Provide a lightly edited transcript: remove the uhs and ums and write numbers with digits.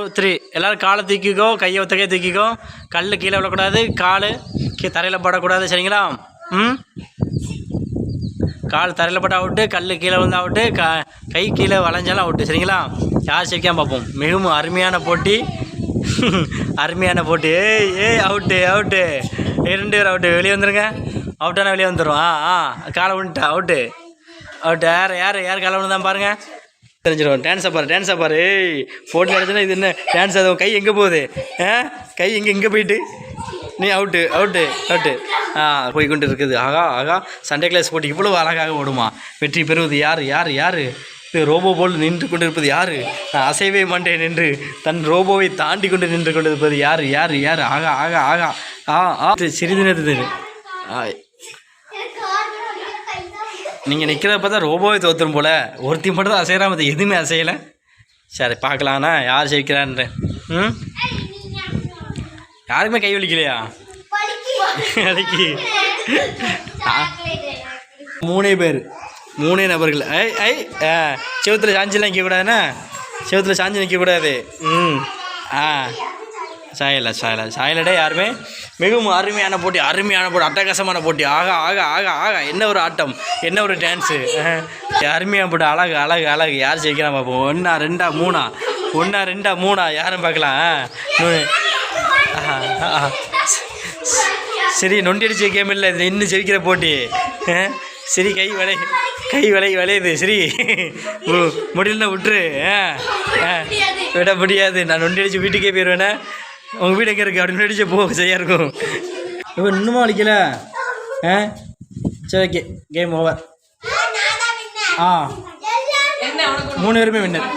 3 எல்லோரும் காலை தூக்கிக்கோ, கையை ஒத்தகையை தூக்கிக்கோ. கல் கீழே விழக்கூடாது, கால் தரையில் படக்கூடாது. சரிங்களா? கால் தரையில் பட அவுட்டு, கல் கீழே விழுந்து அவுட்டு, கை கீழே வளைஞ்சாலும் அவுட்டு. சரிங்களா? யார் ஜெயிக்காம பார்ப்போம். மிகவும் அருமையான போட்டி. அருமையான போட்டி. ஏய் அவுட்டு அவுட்டு. 2 பேர் அவுட்டு. வெளியே வந்துடுங்க. அவுட்டானா வெளியே வந்துடும். காலை விழுந்துட்டா அவுட்டு அவுட்டு. யார் காலை விழுந்தான் பாருங்கள், தெரிஞ்சிடும். டான்ஸை பாரு. ஏய் போட்டி அடிச்சுன்னா இது என்ன டான்ஸ்? அதுவும் கை எங்கே போகுது? கை இங்கே போயிட்டு நீ அவுட்டு போய் கொண்டு இருக்குது. ஆகா சண்டே கிளாஸ் போட்டி இவ்வளோ அழகாக ஓடுமா? வெற்றி பெறுவது யார்? இது ரோபோ போல் நின்று கொண்டு இருப்பது யார்? நான் அசைவே மாட்டேன் என்று தன் ரோபோவை தாண்டி கொண்டு நின்று கொண்டு இருப்பது யார்? ஆகா சிறிது நேரத்து நீங்கள் நிற்கிறத பார்த்தா ரோபோவை தோற்றுரும் போல். ஒருத்தி மட்டும் தான் அசைகிறாம, அது எதுவுமே அசையலை. சரி பார்க்கலாண்ணா யார் ஜெயிக்கிறான்னு. யாருக்குமே கை வலிக்கலையா? வலிக்கு 3 பேர், 3 நபர்கள். செவத்தில் சாஞ்சிலாம் நிற்கக்கூடாதுண்ணா. செவத்தில் சாஞ்சி நிற்கக்கூடாது. சாயலடே யாருமே. மிகவும் அருமையான போட்டி, அட்டகாசமான போட்டி. ஆகா என்ன ஒரு ஆட்டம், என்ன ஒரு டான்ஸு. அருமையான போட்டி. அழகு. யார் ஜெயிக்கலாம் பார்ப்போம். 1 2 3 யாரும் பார்க்கலாம். சரி நொண்டி அடிச்ச கேம் இல்லை, இது இன்னும் ஜெயிக்கிற போட்டி. சரி கை வளையுது. சரி முடியலன்னா விட்டுரு. விட முடியாது. நான் நொண்டி அடிச்சு வீட்டுக்கே போயிடுவேண்ணே. உங்கள் வீடு எங்கே இருக்குது? அப்படி நொண்டி அடிச்சு போக சரியாக இருக்கும். இப்போ இன்னுமா வலிக்கல? சரி ஓகே, கேம் ஓவர். 3 பேருமே வின்னர்.